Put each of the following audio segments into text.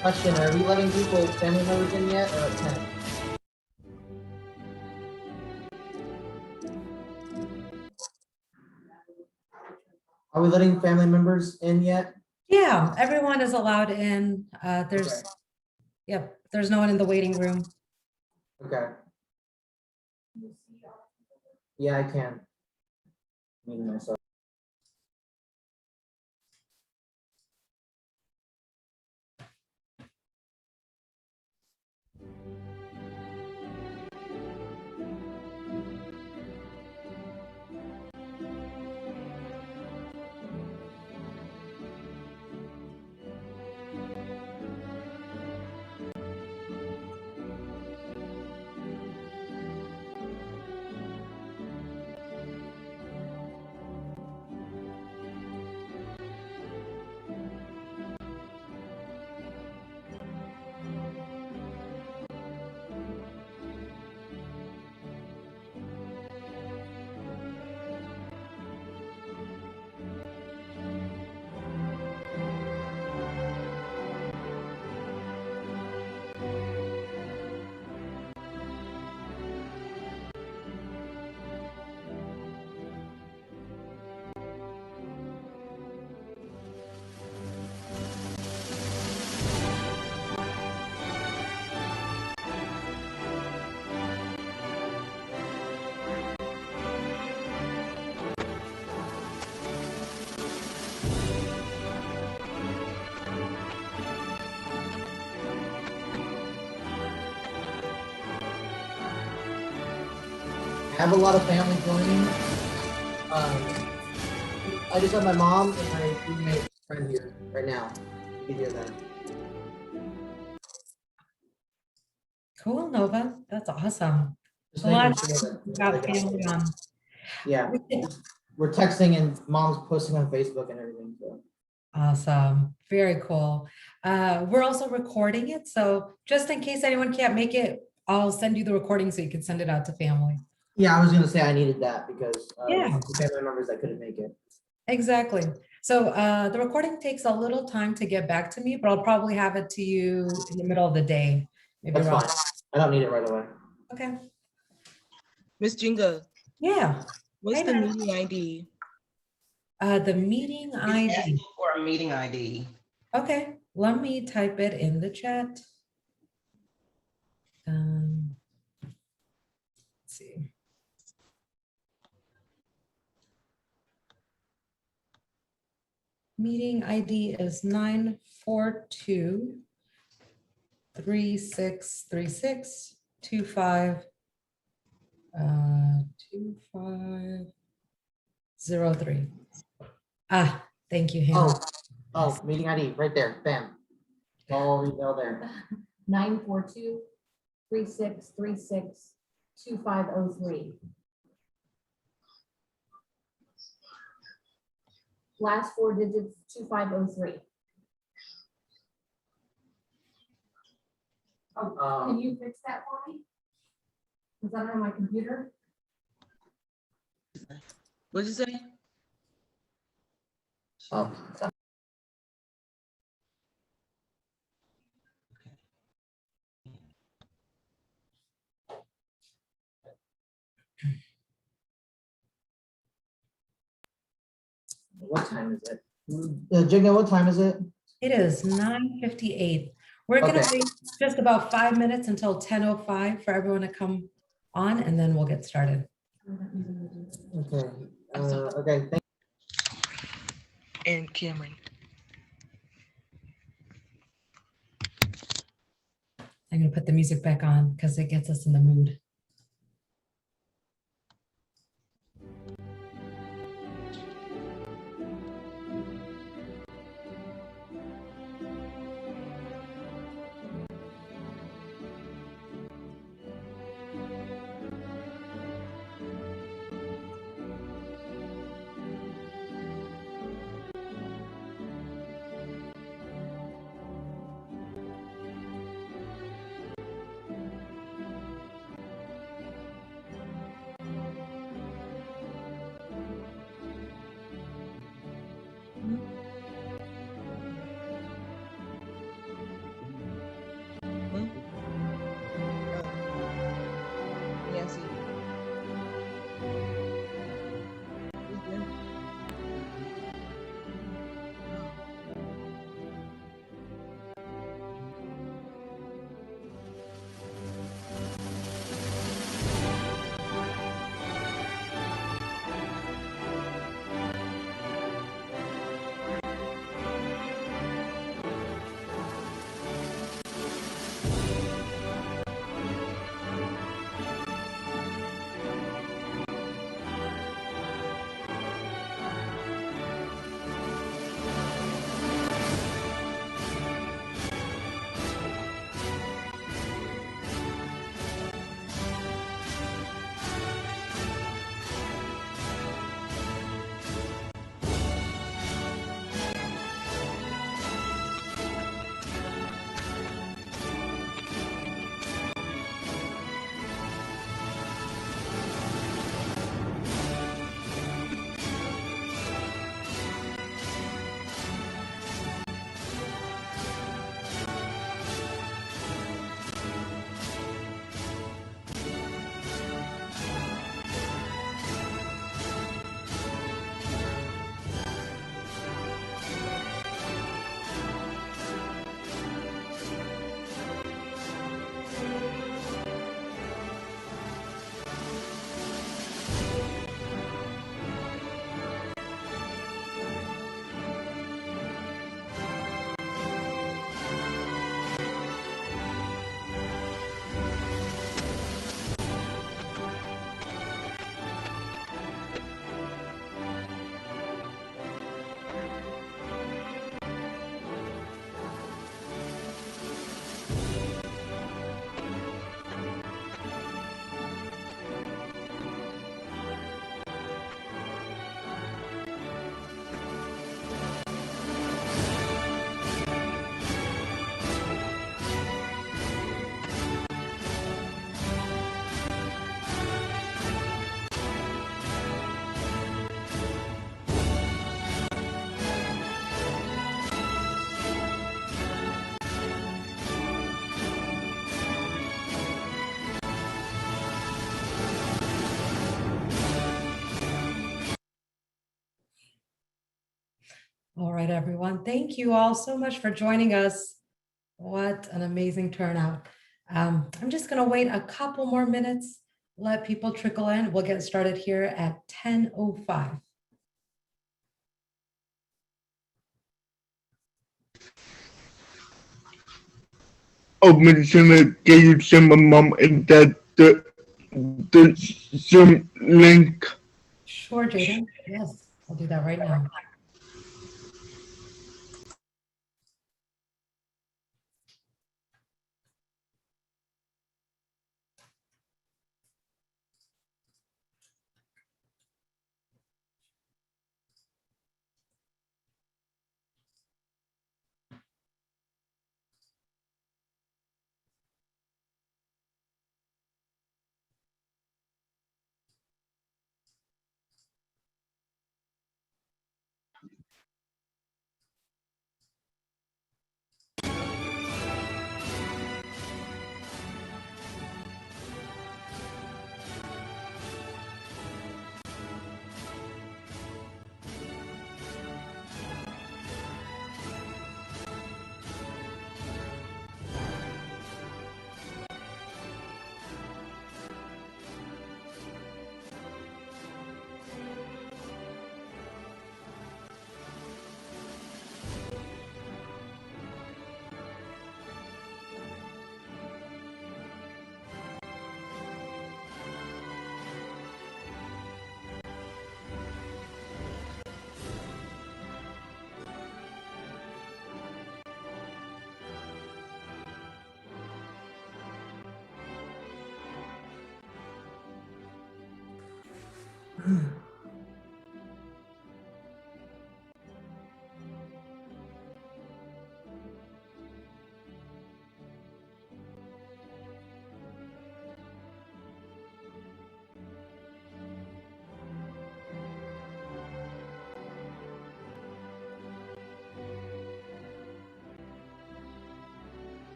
Question, are we letting people, family members in yet, or at 10? Are we letting family members in yet? Yeah, everyone is allowed in. Okay. Yep, there's no one in the waiting room. Okay. Yeah, I can. Muting myself. I have a lot of family joining. I just have my mom and my roommate friend here right now. You can hear them. Cool, Nova. That's awesome. Just A lot making sure of that family on. yeah, we're texting and mom's posting on Facebook and everything. So. Awesome. Very cool. We're also recording it. So just in case anyone can't make it, I'll send you the recording so you can send it out to family. Yeah, I was gonna say I needed that because Yeah. the family members that couldn't make it. Exactly. So the recording takes a little time to get back to me, but I'll probably have it to you in the middle of the day. Maybe That's around. fine. I don't need it right away. Okay. Miss Jinga, Yeah. what's Hey, the Matt. meeting ID? The meeting He's ID. asking for a meeting ID. Okay, let me type it in the chat. Let's see. Meeting ID is 942-3636-2503. Ah, thank you, Hannah. Oh, meeting ID right there. Bam. All email there. 942-3636-2503. Last four digits, 2503. Oh, can you fix that for me? Is that on my computer? What'd you say? Oh. What time is it? Jinga, what time is it? It is 9:58. We're gonna Okay. wait just about 5 minutes until 10:05 for everyone to come on, and then we'll get started. Okay. Okay. And Cameron. I'm gonna put the music back on because it gets us in the mood. All right, everyone. Thank you all so much for joining us. What an amazing turnout. I'm just going to wait a couple more minutes, let people trickle in. We'll get started here at 10:05. Open Zoom, can you send my mom and dad the Zoom link? Sure, Jaden. Yes, I'll do that right now.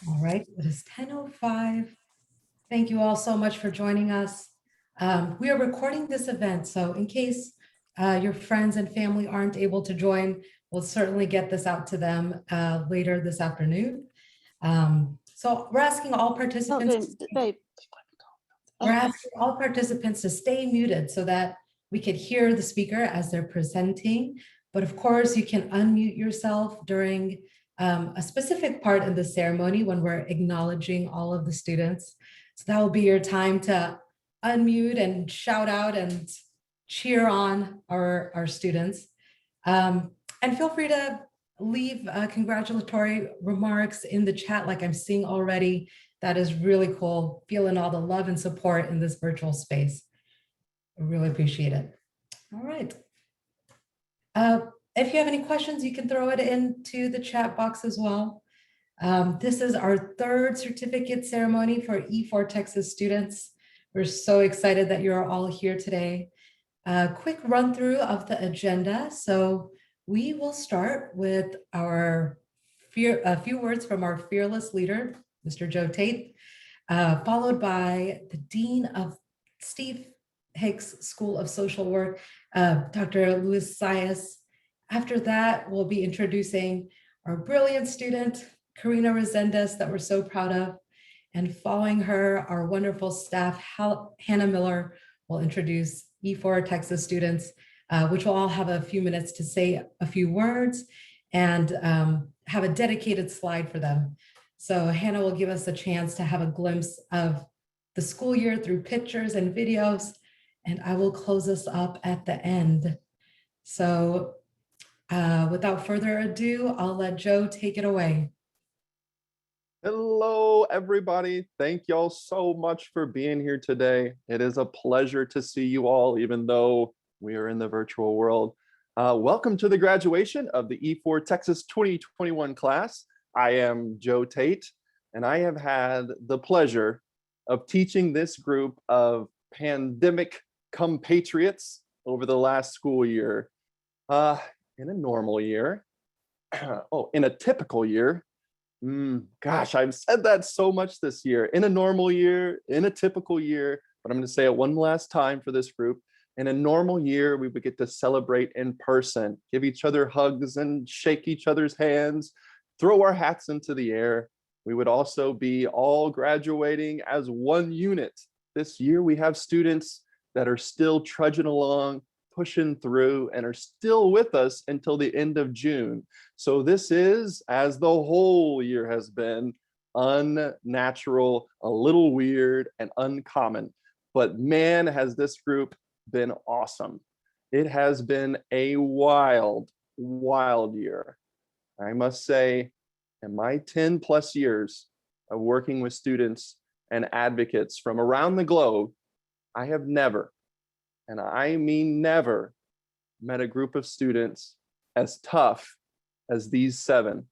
All right, it is 10:05. Thank you all so much for joining us. We are recording this event, so in case your friends and family aren't able to join, we'll certainly get this out to them later this afternoon. So we're asking all participants. Babe. We're asking all participants to stay muted so that we could hear the speaker as they're presenting. But of course, you can unmute yourself during a specific part in the ceremony when we're acknowledging all of the students. So that will be your time to unmute and shout out and cheer on our students. And feel free to leave congratulatory remarks in the chat like I'm seeing already. That is really cool, feeling all the love and support in this virtual space. I really appreciate it. All right. If you have any questions, you can throw it into the chat box as well. This is our third certificate ceremony for E4Texas students. We're so excited that you're all here today. Quick run through of the agenda. So we will start with a few words from our fearless leader, Mr. Joe Tate, followed by the Dean of Steve Hicks School of Social Work, Dr. Dean Zayas. After that, we'll be introducing our brilliant student, Karina Resendez, that we're so proud of. And following her, our wonderful staff, Hannah Miller, will introduce E4Texas students, which will all have a few minutes to say a few words and have a dedicated slide for them. So Hannah will give us a chance to have a glimpse of the school year through pictures and videos, and I will close us up at the end. So without further ado, I'll let Joe take it away. Hello, everybody. Thank y'all so much for being here today. It is a pleasure to see you all, even though we are in the virtual world. Welcome to the graduation of the E4Texas 2021 class. I am Joe Tate, and I have had the pleasure of teaching this group of pandemic compatriots over the last school year. In a normal year, in a typical year, gosh, I've said that so much this year. In a normal year, in a typical year, but I'm going to say it one last time for this group. In a normal year, we would get to celebrate in person, give each other hugs and shake each other's hands, throw our hats into the air. We would also be all graduating as one unit. This year, we have students that are still trudging along, pushing through, and are still with us until the end of June. So this is, as the whole year has been, unnatural, a little weird, and uncommon. But man, has this group been awesome. It has been a wild, wild year. I must say, in my 10 plus years of working with students and advocates from around the globe, I have never, and I mean never, met a group of students as tough as these 7.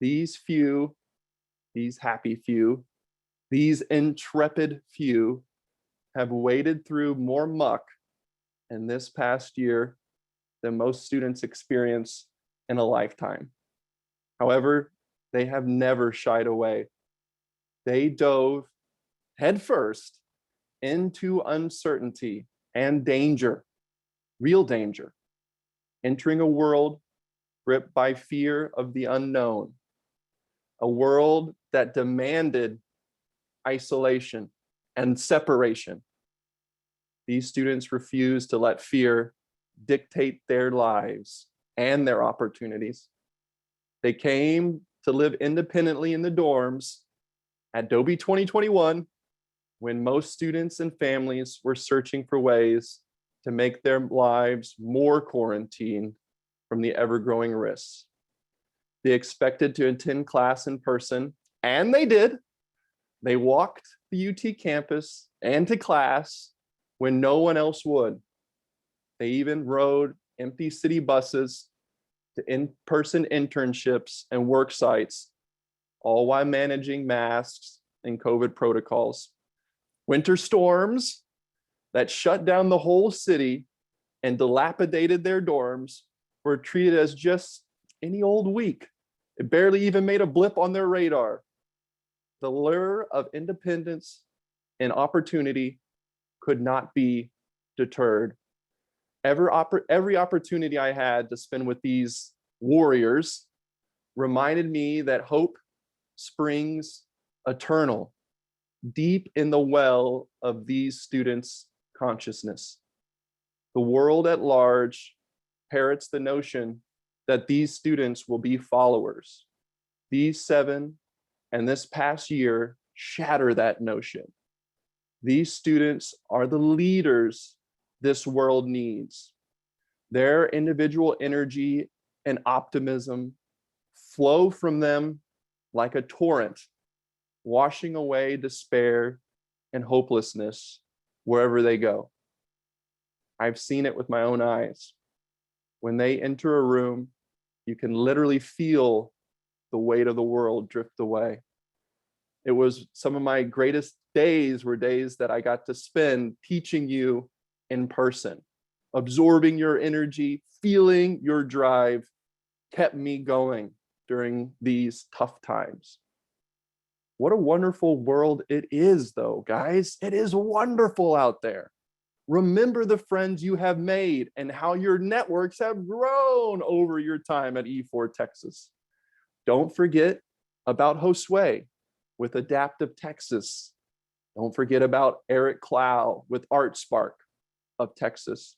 These few, these happy few, these intrepid few have waded through more muck in this past year than most students experience in a lifetime. However, they have never shied away. They dove headfirst into uncertainty and danger, real danger, entering a world gripped by fear of the unknown, a world that demanded isolation and separation. These students refused to let fear dictate their lives and their opportunities. They came to live independently in the dorms at Adobe 2021, when most students and families were searching for ways to make their lives more quarantined from the ever-growing risks. They expected to attend class in person, and they did. They walked the UT campus and to class when no one else would. They even rode empty city buses to in-person internships and work sites, all while managing masks and COVID protocols. Winter storms that shut down the whole city and dilapidated their dorms were treated as just any old week. It barely even made a blip on their radar. The lure of independence and opportunity could not be deterred. Every opportunity I had to spend with these warriors reminded me that hope springs eternal, deep in the well of these students' consciousness. The world at large parrots the notion that these students will be followers. These 7 and this past year shatter that notion. These students are the leaders this world needs. Their individual energy and optimism flow from them like a torrent, washing away despair and hopelessness wherever they go. I've seen it with my own eyes. When they enter a room, you can literally feel the weight of the world drift away. It was some of my greatest days were days that I got to spend teaching you in person, absorbing your energy, feeling your drive, kept me going during these tough times. What a wonderful world it is, though, guys. It is wonderful out there. Remember the friends you have made and how your networks have grown over your time at E4Texas. Don't forget about Josue with Adaptive Texas. Don't forget about Eric Clow with ArtSpark of Texas,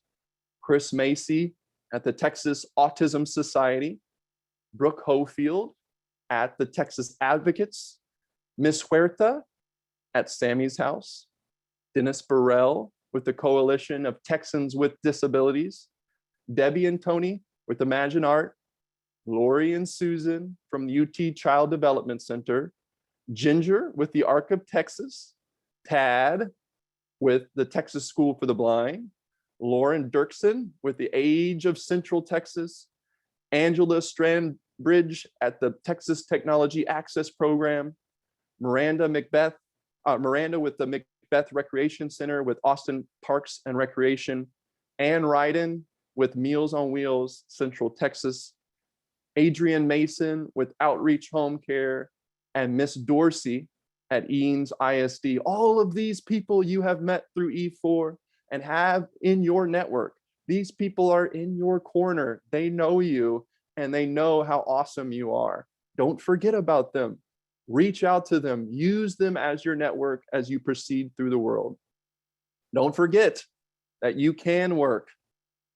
Chris Macy at the Texas Autism Society, Brooke Hofield at the Texas Advocates, Miss Huerta at Sammy's House, Dennis Burrell with the Coalition of Texans with Disabilities, Debbie and Tony with Imagine Art, Lori and Susan from the UT Child Development Center, Ginger with the Arc of Texas, Tad with the Texas School for the Blind, Lauren Dirksen with the Age of Central Texas, Angela Strandbridge at the Texas Technology Access Program, Miranda Macbeth Miranda with the Macbeth Recreation Center with Austin Parks and Recreation, Ann Ryden with Meals on Wheels, Central Texas, Adrian Mason with Outreach Home Care, and Miss Dorsey at Eanes ISD. All of these people you have met through E4 and have in your network. These people are in your corner. They know you and they know how awesome you are. Don't forget about them. Reach out to them. Use them as your network as you proceed through the world. Don't forget that you can work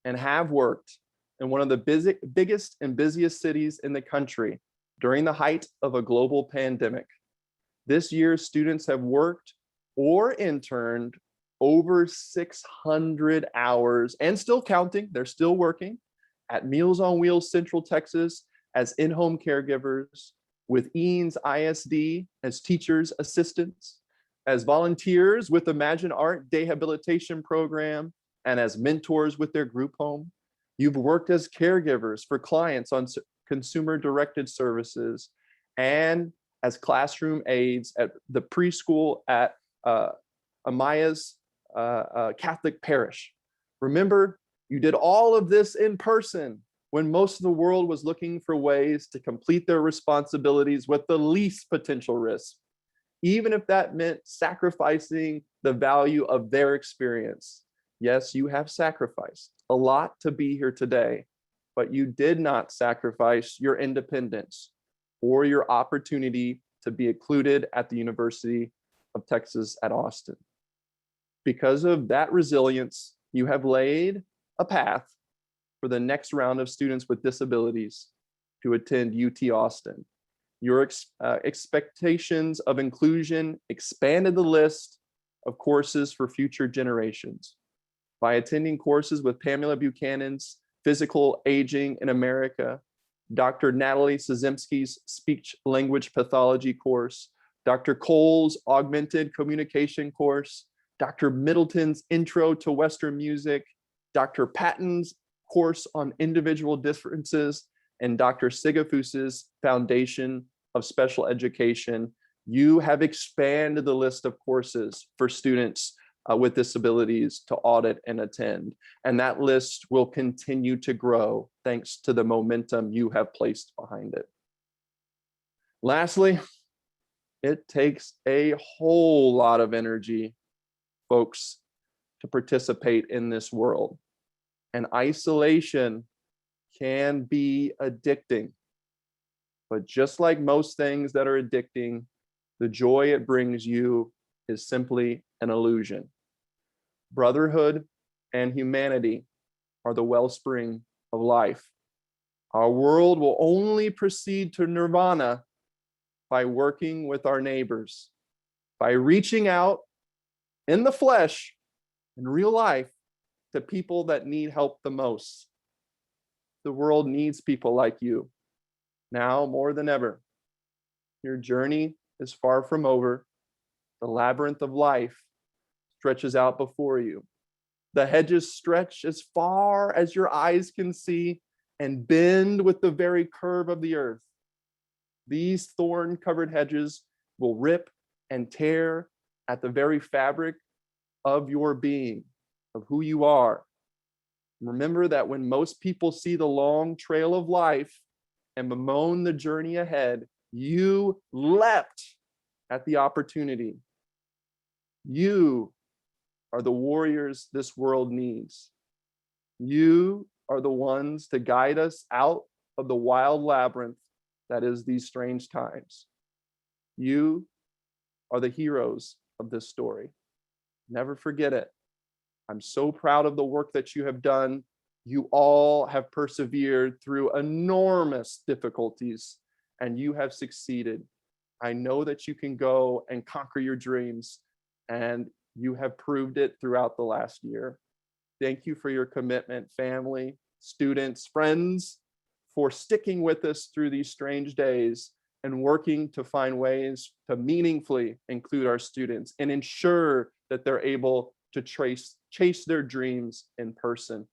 and have worked in one of the biggest and busiest cities in the country during the height of a global pandemic. This year, students have worked or interned over 600 hours and still counting. They're still working at Meals on Wheels Central Texas as in-home caregivers, with Eanes ISD as teachers assistants, as volunteers with Imagine Art Rehabilitation Program, and as mentors with their group home. You've worked as caregivers for clients on consumer-directed services and as classroom aides at the preschool at Amaya's Catholic Parish. Remember, you did all of this in person when most of the world was looking for ways to complete their responsibilities with the least potential risk, even if that meant sacrificing the value of their experience. Yes, you have sacrificed a lot to be here today, but you did not sacrifice your independence or your opportunity to be included at the University of Texas at Austin. Because of that resilience, you have laid a path for the next round of students with disabilities to attend UT Austin. Your expectations of inclusion expanded the list of courses for future generations. By attending courses with Pamela Buchanan's Physical Aging in America, Dr. Natalie Szymski's Speech Language Pathology course, Dr. Cole's Augmented Communication course, Dr. Middleton's Intro to Western Music, Dr. Patton's course on individual differences, and Dr. Sigafus's Foundation of Special Education, you have expanded the list of courses for students with disabilities to audit and attend. And that list will continue to grow thanks to the momentum you have placed behind it. Lastly, it takes a whole lot of energy, folks, to participate in this world. And isolation can be addicting. But just like most things that are addicting, the joy it brings you is simply an illusion. Brotherhood and humanity are the wellspring of life. Our world will only proceed to nirvana by working with our neighbors, by reaching out in the flesh, in real life, to people that need help the most. The world needs people like you, now more than ever. Your journey is far from over. The labyrinth of life stretches out before you. The hedges stretch as far as your eyes can see and bend with the very curve of the earth. These thorn-covered hedges will rip and tear at the very fabric of your being, of who you are. Remember that when most people see the long trail of life and bemoan the journey ahead, you leapt at the opportunity. You are the warriors this world needs. You are the ones to guide us out of the wild labyrinth that is these strange times. You are the heroes of this story. Never forget it. I'm so proud of the work that you have done. You all have persevered through enormous difficulties, and you have succeeded. I know that you can go and conquer your dreams, and you have proved it throughout the last year. Thank you for your commitment, family, students, friends, for sticking with us through these strange days and working to find ways to meaningfully include our students and ensure that they're able to chase their dreams in person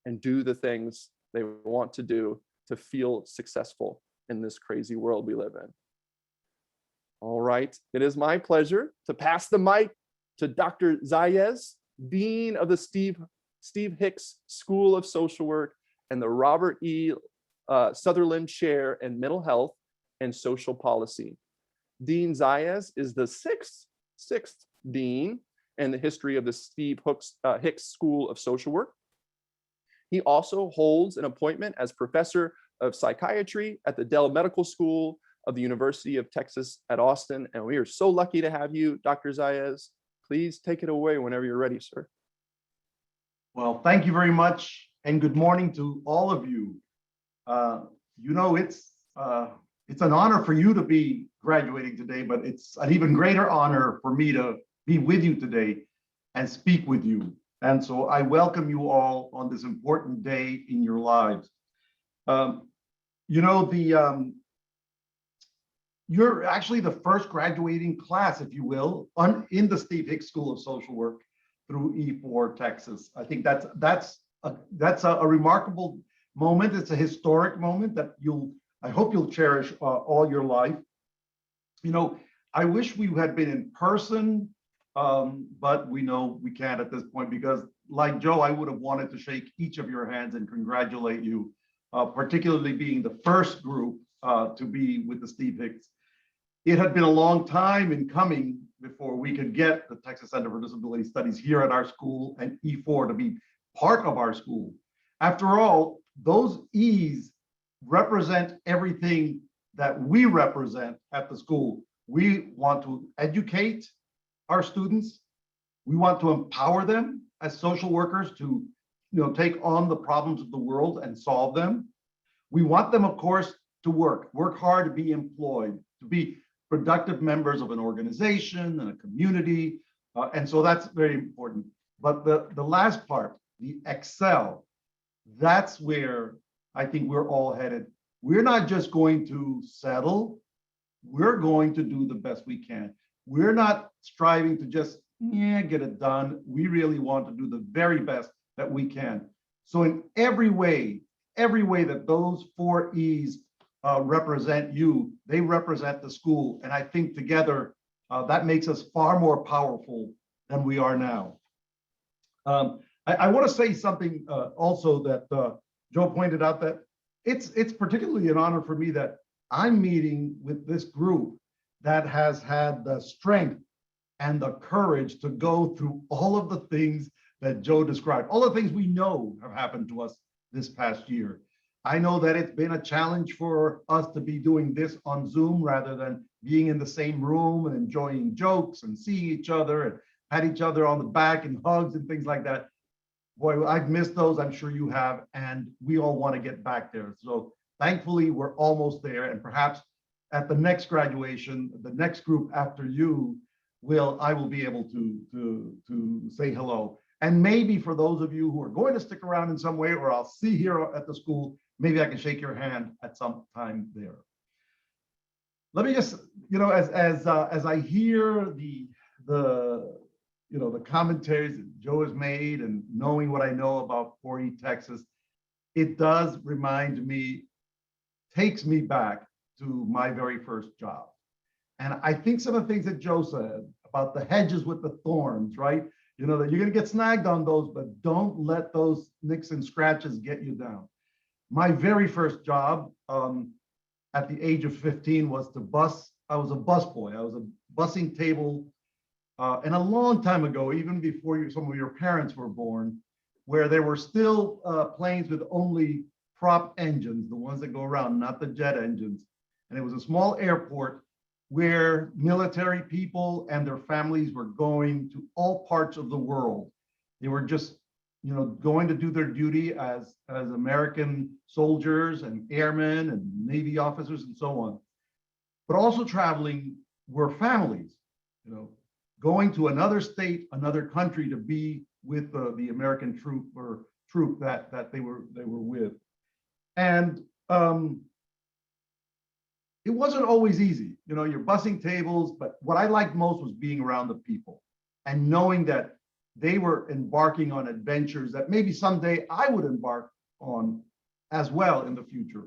and do the things they want to do to feel successful in this crazy world we live in. All right, it is my pleasure to pass the mic to Dr. Zayas, Dean of the Steve Hicks School of Social Work and the Robert E. Sutherland Chair in Mental Health and Social Policy. Dean Zayas is the sixth dean in the history of the Steve Hicks School of Social Work. He also holds an appointment as professor of psychiatry at the Dell Medical School of the University of Texas at Austin. And we are so lucky to have you, Dr. Zayas. Please take it away whenever you're ready, sir. Well, thank you very much, and good morning to all of you. You know, it's an honor for you to be graduating today, but it's an even greater honor for me to be with you today and speak with you. And so I welcome you all on this important day in your lives. You know, you're actually the first graduating class, if you will, in the Steve Hicks School of Social Work through E4Texas. I think that's a remarkable moment. It's a historic moment that I hope you'll cherish all your life. You know, I wish we had been in person, but we know we can't at this point because, like Joe, I would have wanted to shake each of your hands and congratulate you, particularly being the first group to be with the Steve Hicks. It had been a long time in coming before we could get the Texas Center for Disability Studies here at our school and E4 to be part of our school. After all, those E's represent everything that we represent at the school. We want to educate our students. We want to empower them as social workers to, take on the problems of the world and solve them. We want them, of course, to work hard, to be employed, to be productive members of an organization and a community. And so that's very important. But the last part, the excel, that's where I think we're all headed. We're not just going to settle. We're going to do the best we can. We're not striving to just get it done. We really want to do the very best that we can. So in every way that those 4 E's represent you, they represent the school. And I think together, that makes us far more powerful than we are now. I want to say something also that Joe pointed out, that it's particularly an honor for me that I'm meeting with this group that has had the strength and the courage to go through all of the things that Joe described, all the things we know have happened to us this past year. I know that it's been a challenge for us to be doing this on Zoom rather than being in the same room and enjoying jokes and seeing each other and pat each other on the back and hugs and things like that. Boy, I've missed those, I'm sure you have, and we all want to get back there. So thankfully, we're almost there, and perhaps at the next graduation, the next group after you, I will be able to say hello. And maybe for those of you who are going to stick around in some way, or I'll see here at the school, maybe I can shake your hand at some time there. Let me just, as I hear the commentaries that Joe has made, and knowing what I know about E4Texas, it does remind me, takes me back to my very first job. And I think some of the things that Joe said about the hedges with the thorns, right? That you're going to get snagged on those, but don't let those nicks and scratches get you down. My very first job at the age of 15 was to bus. I was a busboy. I was a busing table. And a long time ago, even before some of your parents were born, where there were still planes with only prop engines, the ones that go around, not the jet engines. And it was a small airport where military people and their families were going to all parts of the world. They were just, going to do their duty as American soldiers and airmen and Navy officers and so on. But also traveling were families, going to another state, another country to be with the American troop that they were with. And it wasn't always easy. You're bussing tables, but what I liked most was being around the people and knowing that they were embarking on adventures that maybe someday I would embark on as well in the future.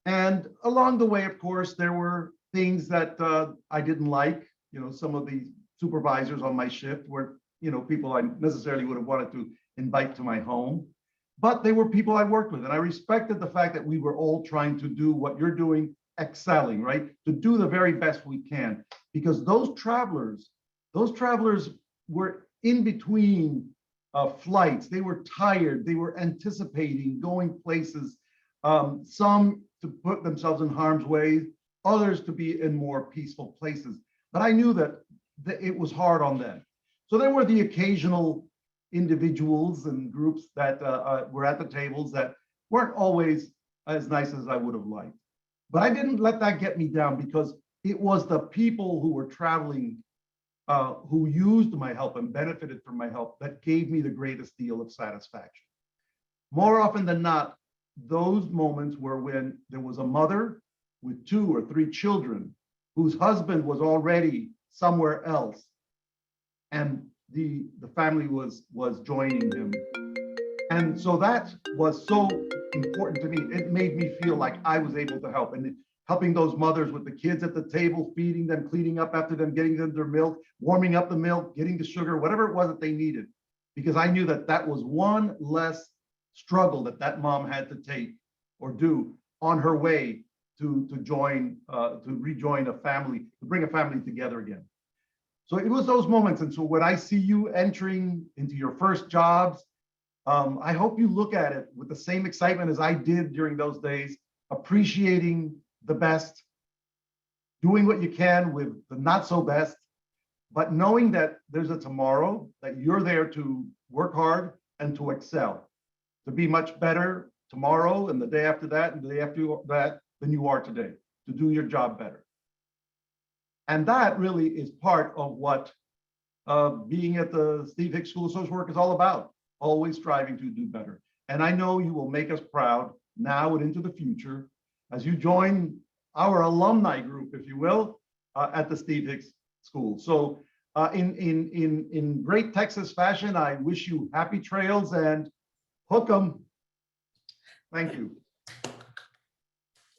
And along the way, of course, there were things that I didn't like. You know, some of the supervisors on my shift were, you know, people I necessarily would have wanted to invite to my home, but they were people I worked with. And I respected the fact that we were all trying to do what you're doing, excelling, right? To do the very best we can, because those travelers were in between flights. They were tired. They were anticipating going places, some to put themselves in harm's way, others to be in more peaceful places. But I knew that it was hard on them. So there were the occasional individuals and groups that were at the tables that weren't always as nice as I would have liked. But I didn't let that get me down, because it was the people who were traveling, who used my help and benefited from my help, that gave me the greatest deal of satisfaction. More often than not, those moments were when there was a mother with 2 or 3 children whose husband was already somewhere else, and the family was joining him. And so that was so important to me. It made me feel like I was able to help, and helping those mothers with the kids at the table, feeding them, cleaning up after them, getting them their milk, warming up the milk, getting the sugar, whatever it was that they needed. Because I knew that that was one less struggle that that mom had to take or do on her way to rejoin a family, to bring a family together again. So it was those moments. And so when I see you entering into your first jobs, I hope you look at it with the same excitement as I did during those days, appreciating the best, doing what you can with the not so best, but knowing that there's a tomorrow, that you're there to work hard and to excel, to be much better tomorrow and the day after that and the day after that than you are today, to do your job better. And that really is part of what being at the Steve Hicks School of Social Work is all about, always striving to do better. And I know you will make us proud now and into the future as you join our alumni group, if you will, at the Steve Hicks School. So in great Texas fashion, I wish you happy trails and hook 'em. Thank you.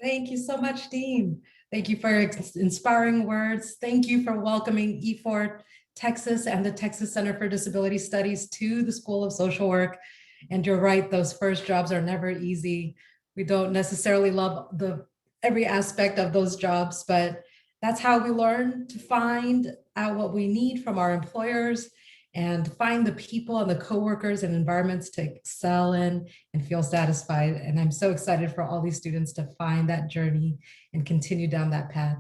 Thank you so much, Dean. Thank you for inspiring words. Thank you for welcoming E4Texas and the Texas Center for Disability Studies to the School of Social Work. And you're right, those first jobs are never easy. We don't necessarily love every aspect of those jobs, but that's how we learn to find out what we need from our employers and find the people and the coworkers and environments to excel in and feel satisfied. And I'm so excited for all these students to find that journey and continue down that path.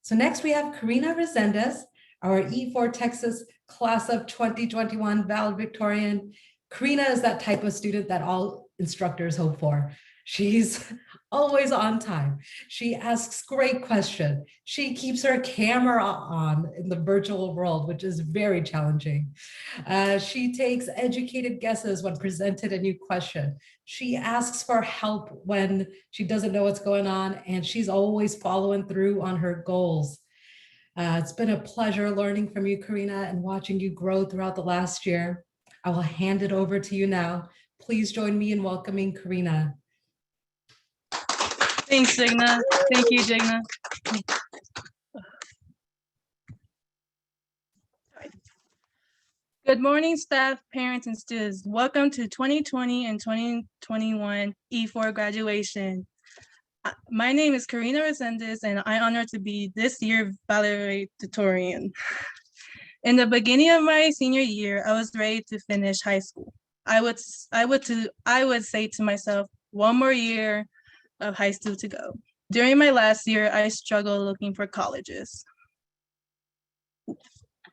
So next we have Karina Resendez, our E4Texas class of 2021 valedictorian. Karina is that type of student that all instructors hope for. She's always on time. She asks great questions. She keeps her camera on in the virtual world, which is very challenging. She takes educated guesses when presented a new question. She asks for help when she doesn't know what's going on, and she's always following through on her goals. It's been a pleasure learning from you, Karina, and watching you grow throughout the last year. I will hand it over to you now. Please join me in welcoming Karina. Thanks, Jigna. Thank you, Jigna. Good morning, staff, parents, and students. Welcome to 2020 and 2021 E4 graduation. My name is Karina Resendez, and I'm honored to be this year's valedictorian. In the beginning of my senior year, I was ready to finish high school. I would say to myself, one more year of high school to go. During my last year, I struggled looking for colleges.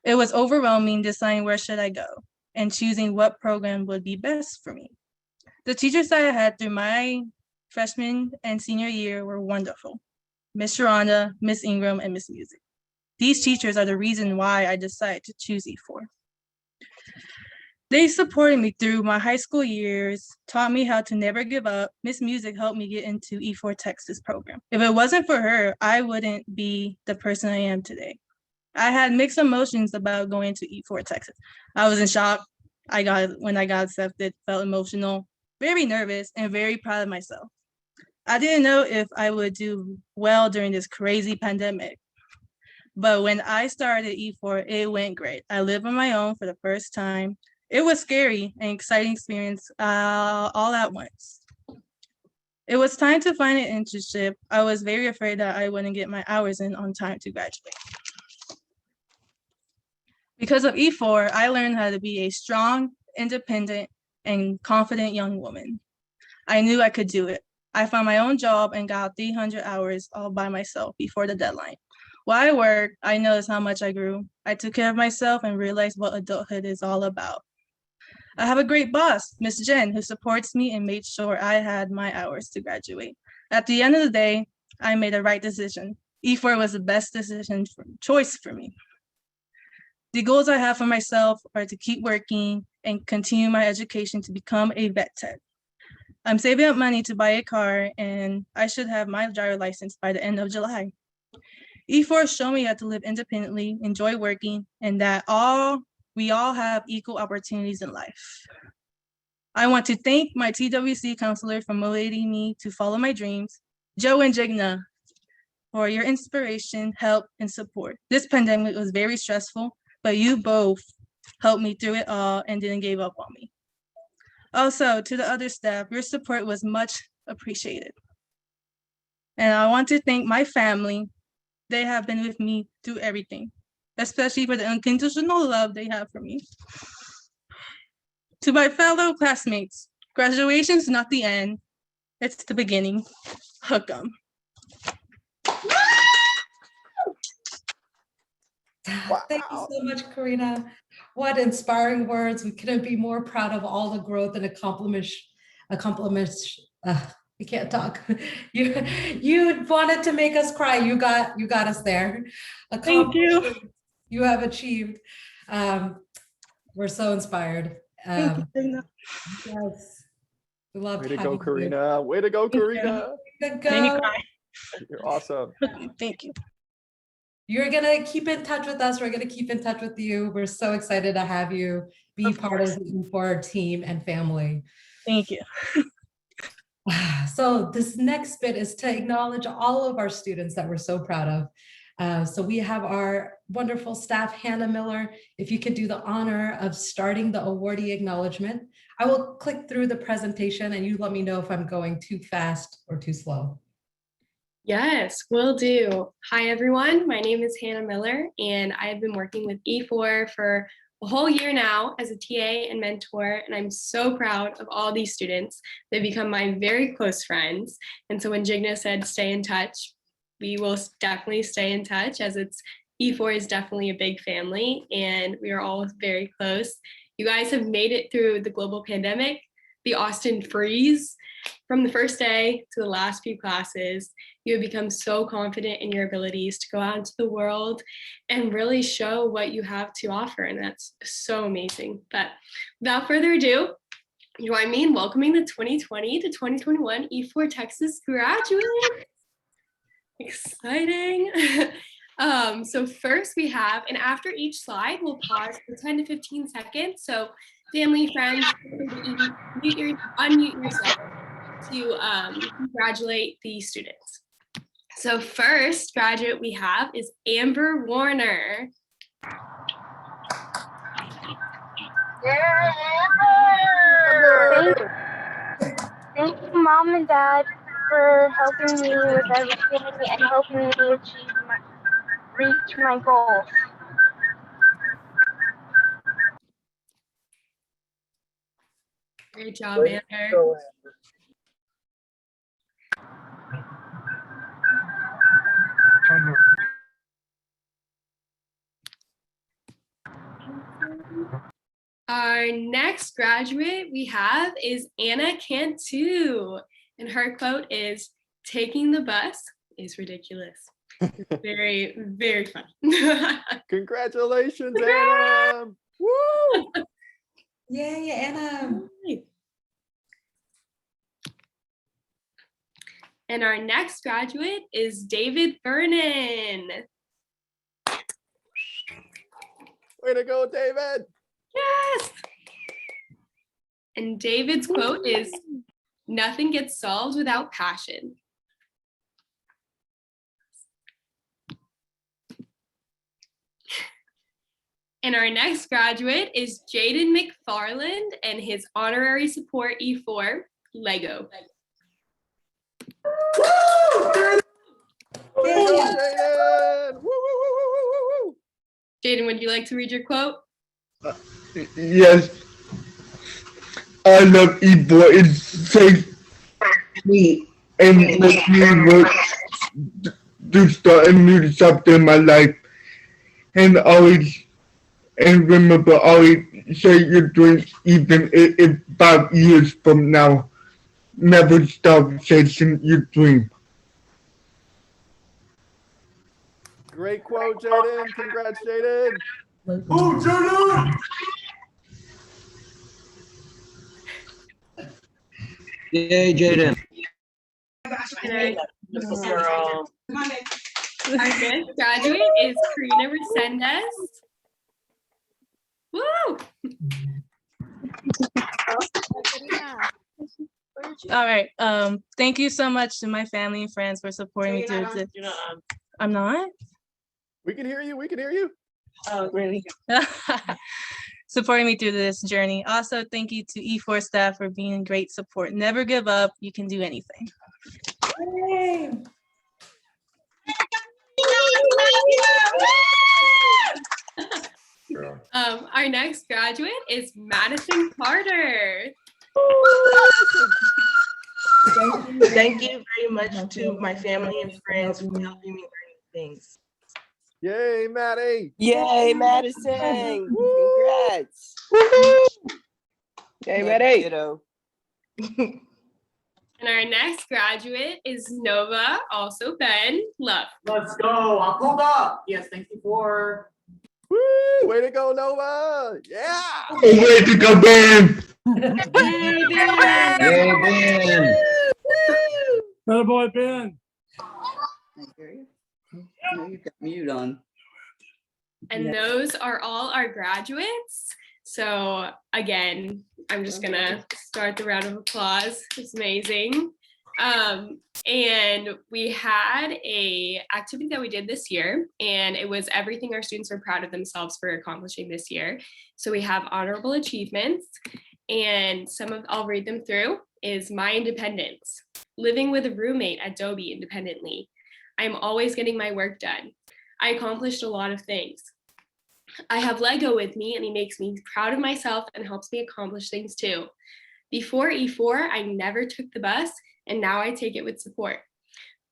It was overwhelming deciding where should I go and choosing what program would be best for me. The teachers that I had through my freshman and senior year were wonderful. Miss Sharonda, Miss Ingram, and Miss Music. These teachers are the reason why I decided to choose E4. They supported me through my high school years, taught me how to never give up. Miss Music helped me get into E4Texas program. If it wasn't for her, I wouldn't be the person I am today. I had mixed emotions about going to E4Texas. I was in shock. When I got accepted, felt emotional, very nervous, and very proud of myself. I didn't know if I would do well during this crazy pandemic. But when I started E4, it went great. I lived on my own for the first time. It was scary and exciting experience all at once. It was time to find an internship. I was very afraid that I wouldn't get my hours in on time to graduate. Because of E4, I learned how to be a strong, independent, and confident young woman. I knew I could do it. I found my own job and got 300 hours all by myself before the deadline. While I worked, I noticed how much I grew. I took care of myself and realized what adulthood is all about. I have a great boss, Miss Jen, who supports me and made sure I had my hours to graduate. At the end of the day, I made the right decision. E4 was the best choice for me. The goals I have for myself are to keep working and continue my education to become a vet tech. I'm saving up money to buy a car, and I should have my driver's license by the end of July. E4 showed me how to live independently, enjoy working, and that we all have equal opportunities in life. I want to thank my TWC counselor for motivating me to follow my dreams, Joe and Jigna, for your inspiration, help, and support. This pandemic was very stressful, but you both helped me through it all and didn't give up on me. Also, to the other staff, your support was much appreciated. And I want to thank my family. They have been with me through everything, especially for the unconditional love they have for me. To my fellow classmates, graduation's not the end, it's the beginning. Hook 'em. Thank you so much, Karina. What inspiring words. We couldn't be more proud of all the growth and accomplishments. We can't talk. You wanted to make us cry. You got us there. Thank you. You have achieved. We're so inspired. Thank you, Karina. Yes. We love Way to go, Karina. Way to go, Karina. Good Made me go. cry. You're awesome. Thank you. You're gonna keep in touch with us. We're gonna keep in touch with you. We're so excited to have you be Of part of the E4 team and family. Thank you. So this next bit is to acknowledge all of our students that we're so proud of. So we have our wonderful staff, Hannah Miller. If you could do the honor of starting the awardee acknowledgement. I will click through the presentation and you let me know if I'm going too fast or too slow. Yes, will do. Hi, everyone. My name is Hannah Miller, and I have been working with E4 for a whole year now as a TA and mentor, and I'm so proud of all these students. They've become my very close friends. And so when Jigna said stay in touch, we will definitely stay in touch, as E4 is definitely a big family, and we are all very close. You guys have made it through the global pandemic, the Austin freeze. From the first day to the last few classes, you have become so confident in your abilities to go out into the world and really show what you have to offer. And that's so amazing. But without further ado, join me in welcoming the 2020 to 2021 E4Texas graduates. Exciting. So first we have, and after each slide, we'll pause for 10 to 15 seconds. So family, friends, unmute yourself to congratulate the students. So first graduate we have is Amber Warner. Thank you, Mom and Dad, for helping me with everything and helping me reach my goals. Great job, Amber. Our next graduate we have is Anna Cantu, and her quote is, "Taking the bus is ridiculous." Very, very fun. Congratulations, Anna. Woo! Yay, Anna. And our next graduate is David Vernon. Way to go, David. Yes. And David's quote is, Nothing gets solved without passion. And our next graduate is Jaden McFarland and his honorary support E4, Lego. Jaden! Woo, woo, woo, woo, woo, woo. Jaden, would you like to read your quote? Yes, I love E4. It saves me and makes me work to start a new chapter in my life. And always, and remember, always say your dreams, even if 5 years from now. Never stop chasing your dream. Great quote, Jaden. Congrats, Jaden. Yay, Jaden. And our next graduate is Karina Resendez. Woo! All right. Thank you so much to my family and friends for supporting me through this. I'm not? We can hear you. We can hear you. Oh, really? Supporting me through this journey. Also, thank you to E4 staff for being great support. Never give up. You can do anything. Yay. Our next graduate is Madison Carter. Thank you very much to my family and friends for helping me learn things. Yay, Maddie. Yay, Madison. Congrats. Yay, Maddie. Ditto. And our next graduate is Nova, also Ben Love. Let's go. I pulled up. Yes, thank you for. Woo! Way to go, Nova. Yeah. Way to go, Ben. Yay, Yay, Ben. Good boy, Ben. You got mute on. And those are all our graduates. So again, I'm just gonna start the round of applause. It's amazing. And we had a activity that we did this year, and it was everything our students are proud of themselves for accomplishing this year. So we have honorable achievements, and I'll read them through, is my independence, living with a roommate at Adobe independently. I'm always getting my work done. I accomplished a lot of things. I have Lego with me, and he makes me proud of myself and helps me accomplish things too. Before E4, I never took the bus, and now I take it with support.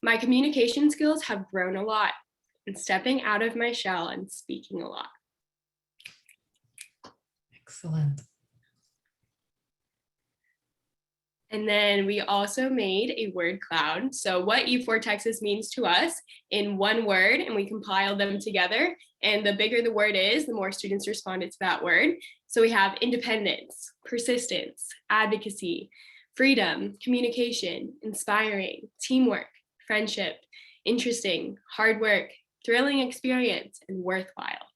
My communication skills have grown a lot, and stepping out of my shell and speaking a lot. Excellent. And then we also made a word cloud. So what E4Texas means to us in one word, and we compiled them together. And the bigger the word is, the more students responded to that word. So we have independence, persistence, advocacy, freedom, communication, inspiring, teamwork, friendship, interesting, hard work, thrilling experience, and worthwhile.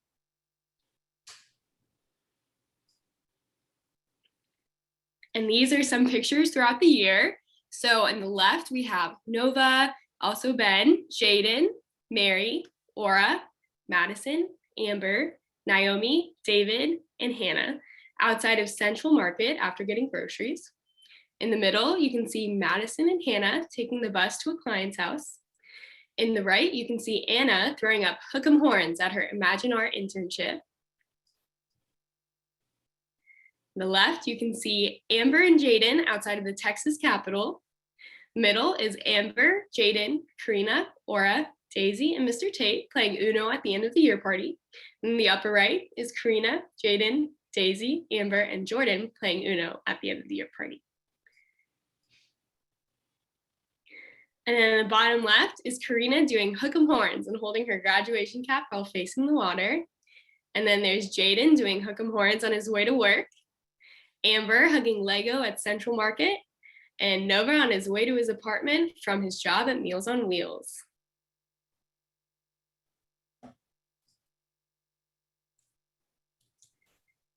And these are some pictures throughout the year. So on the left, we have Nova, also Ben, Jaden, Mary, Aura, Madison, Amber, Naomi, David, and Hannah outside of Central Market after getting groceries. In the middle, you can see Madison and Hannah taking the bus to a client's house. In the right, you can see Anna throwing up hook 'em horns at her Imagine Art internship. On the left, you can see Amber and Jaden outside of the Texas Capitol. Middle is Amber, Jaden, Karina, Aura, Daisy, and Mr. Tate playing Uno at the end of the year party. In the upper right is Karina, Jaden, Daisy, Amber, and Jordan playing Uno at the end of the year party. And then the bottom left is Karina doing hook 'em horns and holding her graduation cap while facing the water. And then there's Jaden doing hook 'em horns on his way to work. Amber hugging Lego at Central Market, and Nova on his way to his apartment from his job at Meals on Wheels.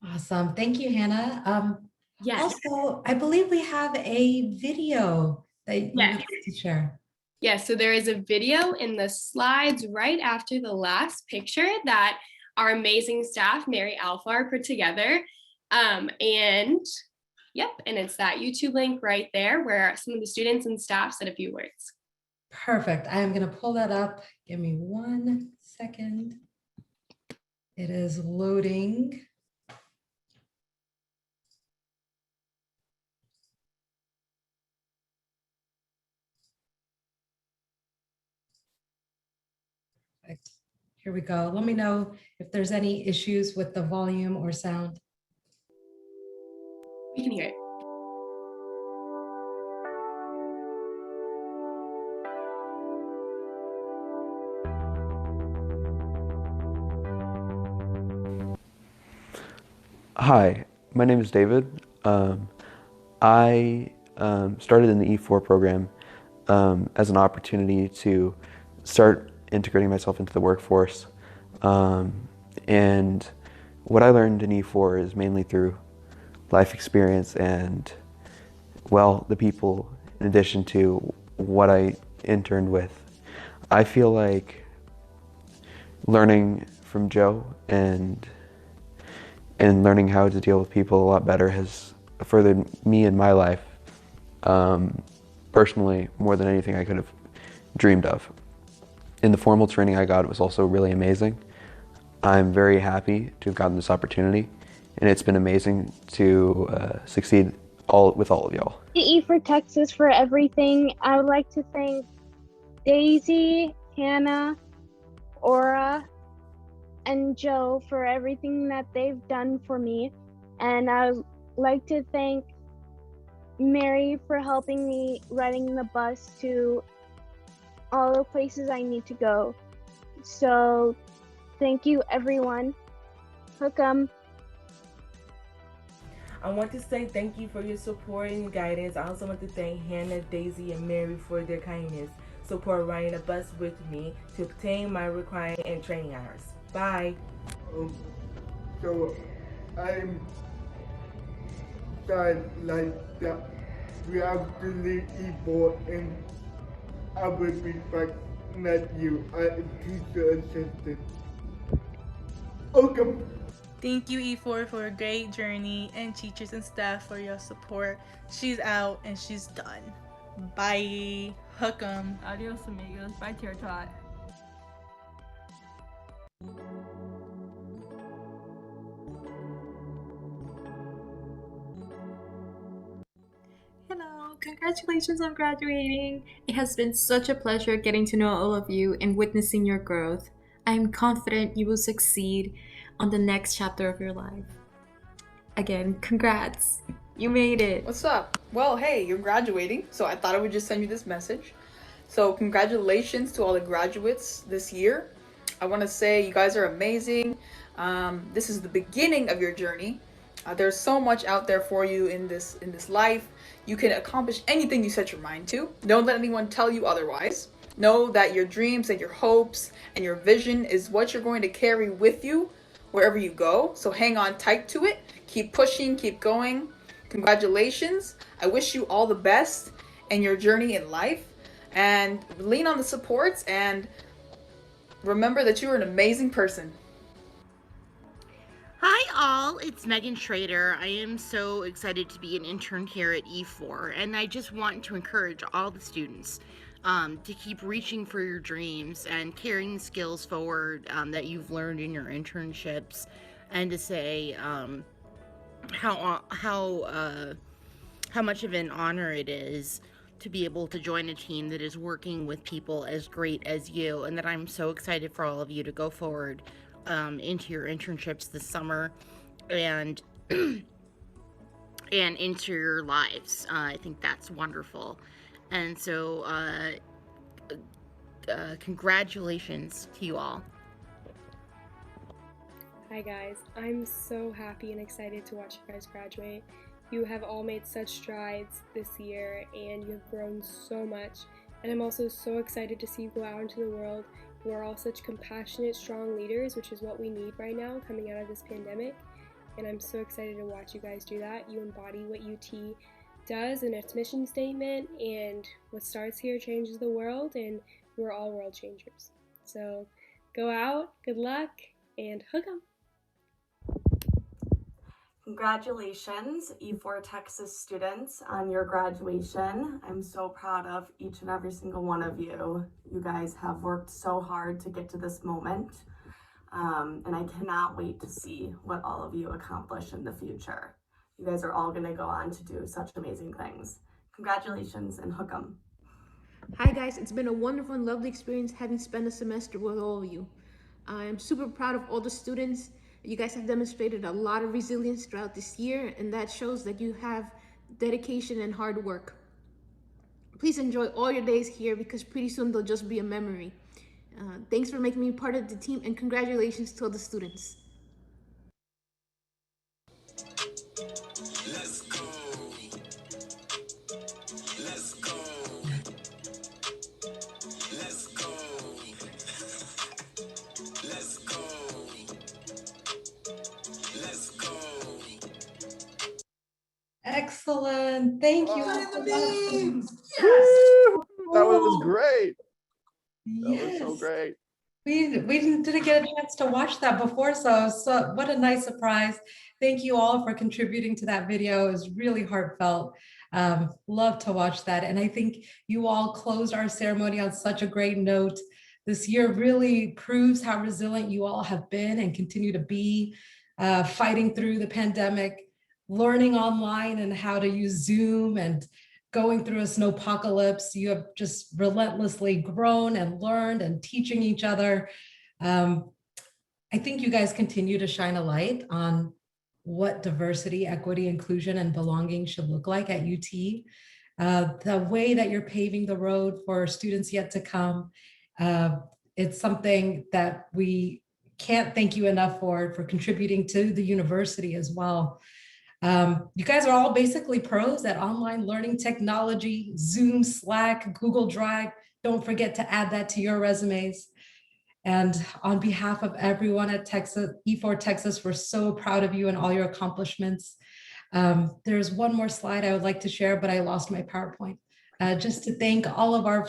Awesome. Thank you, Hannah. Yes. Also, I believe we have a video that you would Yes. like to share. Yes, so there is a video in the slides right after the last picture that our amazing staff, Mary Alfar, put together. And it's that YouTube link right there where some of the students and staff said a few words. Perfect. I am going to pull that up. Give me 1 second. It is loading. Perfect. Here we go. Let me know if there's any issues with the volume or sound. We can hear it. Hi, my name is David. I started in the E4 program as an opportunity to start integrating myself into the workforce. And what I learned in E4 is mainly through life experience and, well, the people, in addition to what I interned with. I feel like learning from Joe and learning how to deal with people a lot better has furthered me in my life, personally, more than anything I could have dreamed of. And the formal training I got was also really amazing. I'm very happy to have gotten this opportunity, and it's been amazing to succeed with all of y'all. E4Texas for everything. I would like to thank Daisy, Hannah, Aura, and Joe for everything that they've done for me. And I would like to thank Mary for helping me riding the bus to all the places I need to go. So thank you, everyone. Hook 'em. I want to say thank you for your support and guidance. I also want to thank Hannah, Daisy, and Mary for their kindness, support riding a bus with me to obtain my required and training hours. Bye. So I'm sad like that we have to leave E4 and I will be back next year as a teacher assistant. Okay. Thank you, E4, for a great journey, and teachers and staff for your support. She's out and she's done. Bye. Hook 'em. Adios, amigos. Bye, Tear Tot. Hello, congratulations on graduating. It has been such a pleasure getting to know all of you and witnessing your growth. I am confident you will succeed on the next chapter of your life. Again, congrats. You made it. What's up? Well, hey, you're graduating, so I thought I would just send you this message. So congratulations to all the graduates this year. I want to say you guys are amazing. This is the beginning of your journey. There's so much out there for you in this life. You can accomplish anything you set your mind to. Don't let anyone tell you otherwise. Know that your dreams and your hopes and your vision is what you're going to carry with you wherever you go. So hang on tight to it. Keep pushing, keep going. Congratulations. I wish you all the best in your journey in life. And lean on the supports and remember that you're an amazing person. Hi all, it's Megan Schrader. I am so excited to be an intern here at E4, and I just want to encourage all the students to keep reaching for your dreams and carrying the skills forward that you've learned in your internships, and to say how much of an honor it is to be able to join a team that is working with people as great as you, and that I'm so excited for all of you to go forward into your internships this summer and into your lives. I think that's wonderful. And so congratulations to you all. Hi guys, I'm so happy and excited to watch you guys graduate. You have all made such strides this year and you have grown so much. And I'm also so excited to see you go out into the world. You are all such compassionate, strong leaders, which is what we need right now coming out of this pandemic. and I'm so excited to watch you guys do that. You embody what UT does in its mission statement, and what starts here changes the world, and we're all world changers. So go out, good luck, and hook 'em. Congratulations, E4Texas students, on your graduation. I'm so proud of each and every single one of you. You guys have worked so hard to get to this moment, and I cannot wait to see what all of you accomplish in the future. You guys are all going to go on to do such amazing things. Congratulations and hook 'em. Hi guys, it's been a wonderful and lovely experience having spent a semester with all of you. I am super proud of all the students. You guys have demonstrated a lot of resilience throughout this year, and that shows that you have dedication and hard work. Please enjoy all your days here, because pretty soon they'll just be a memory. Thanks for making me part of the team, and congratulations to all the students. Let's go. Let's go. Let's go. Let's go. Let's go. Excellent. Thank you. That was great. That Yes. was so great. We didn't get a chance to watch that before, so what a nice surprise. Thank you all for contributing to that video. It was really heartfelt. Love to watch that. And I think you all closed our ceremony on such a great note. This year really proves how resilient you all have been and continue to be, fighting through the pandemic, learning online and how to use Zoom, and going through a snowpocalypse. You have just relentlessly grown and learned and teaching each other. I think you guys continue to shine a light on what diversity, equity, inclusion, and belonging should look like at UT. The way that you're paving the road for students yet to come, it's something that we can't thank you enough for contributing to the university as well. You guys are all basically pros at online learning technology, Zoom, Slack, Google Drive. Don't forget to add that to your resumes. And on behalf of everyone at E4Texas, we're so proud of you and all your accomplishments. There's one more slide I would like to share, but I lost my PowerPoint. Just to thank all of our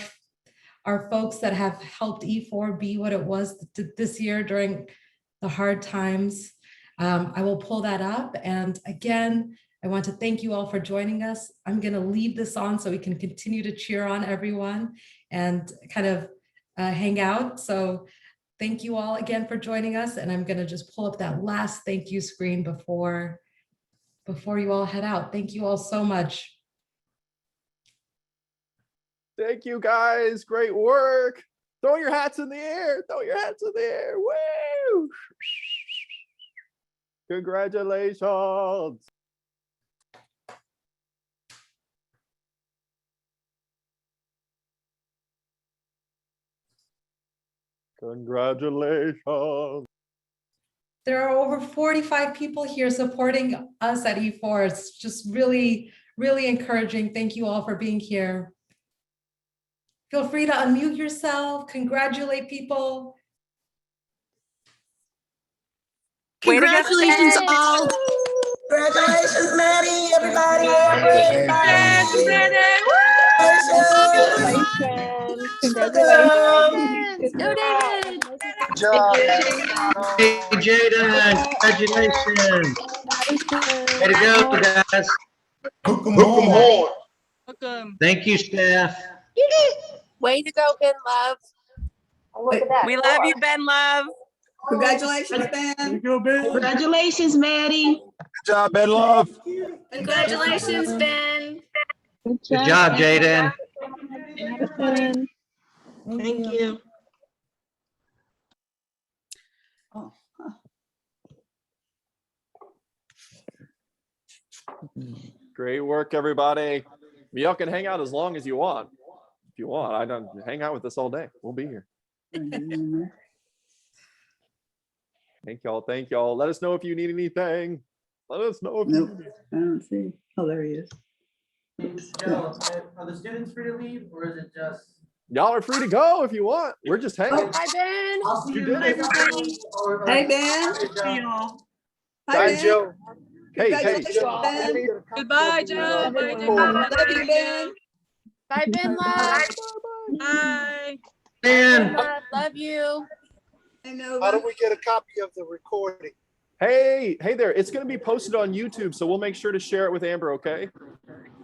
folks that have helped E4 be what it was this year during the hard times. I will pull that up. And again, I want to thank you all for joining us. I'm going to leave this on so we can continue to cheer on everyone and kind of hang out. So thank you all again for joining us. And I'm going to just pull up that last thank you screen before you all head out. Thank you all so much. Thank you guys. Great work. Throw your hats in the air. Throw your hats in the air. Woo! Congratulations. Congratulations. There are over 45 people here supporting us at E4. It's just really, really encouraging. Thank you all for being here. Feel free to unmute yourself, congratulate people. Congratulations all. Congratulations, Maddie, everybody. Congratulations. Go, David. Good job. Hey, Jaden, congratulations. Way to go, guys. Hook 'em hard. Welcome. Thank you, staff. Way to go, Ben Love. Look at that. We love you, Ben Love. Congratulations, Ben. Congratulations, Maddie. Good job, Ben Love. Congratulations, Ben. Good job, Jaden. Thank you. Great work, everybody. Y'all can hang out as long as you want. If you want, I don't hang out with us all day. We'll be here. Thank y'all. Thank y'all. Let us know if you need anything. Let us know if you need I don't see. Oh, there he is. Joe, are the students free to leave, or is it just? Y'all are free to go if you want. We're just hanging. Hi, Ben. I'll see You you did guys it. after. Hey, Ben. See y'all. Hi, Guys, Ben. Joe. Hey, Congratulations, Ben. Goodbye, Joe. Bye, Joe. Love you, Ben. Bye, Ben Love. Bye. Ben. Love you. How do we get a copy of the recording? Hey there. It's going to be posted on YouTube, so we'll make sure to share it with Amber, okay?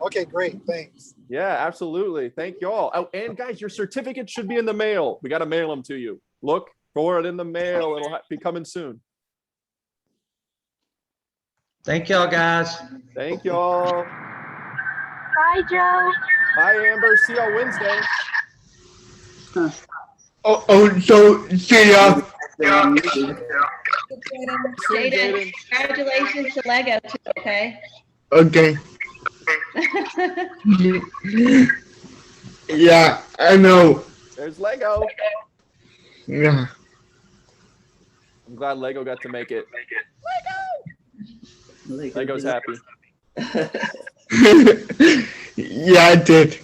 Okay, great. Thanks. Yeah, absolutely. Thank you all. Oh, and guys, your certificate should be in the mail. We got to mail them to you. Look for it in the mail. It'll be coming soon. Thank y'all, guys. Thank y'all. Bye, Joe. Bye, Amber. See y'all Wednesday. So see ya. Jaden, congratulations to Lego too, okay? Okay. Yeah, I know. There's Lego. Yeah. I'm glad Lego got to make it. Lego's happy. Yeah, I did.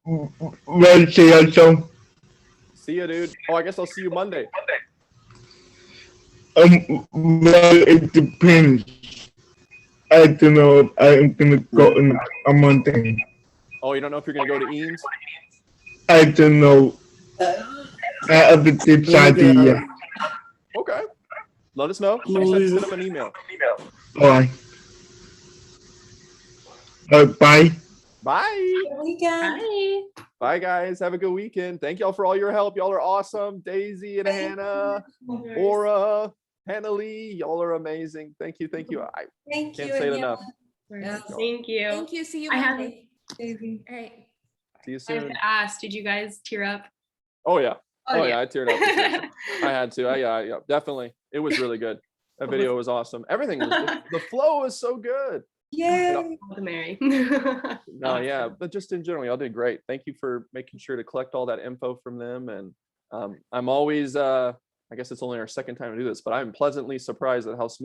Well, see ya, Joe. See ya, dude. Oh, I guess I'll see you Monday. Well, it depends. I don't know if I'm gonna go on Monday. Oh, you don't know if you're gonna go to Eames? I don't know. I haven't decided yet. Okay. Let us know. Send them an email. Bye. Bye. Bye. Bye. Bye, guys. Have a good weekend. Thank y'all for all your help. Y'all are awesome. Daisy and Hannah, Aura, Hannah Lee, y'all are amazing. Thank you. Thank you. I Thank can't you, say it Hannah. enough. Thank you. Thank you. See you I have, Monday. all right. See you I have soon. to ask, did you guys tear up? Oh yeah. Oh, Oh yeah. yeah. I teared up. I had to. Yeah, definitely. It was really good. That video was awesome. Everything was the flow was so good. Yay. Mary. No, yeah, but just in general, y'all did great. Thank you for making sure to collect all that info from them. And I'm always I guess it's only our second time to do this, but I'm pleasantly surprised at how smooth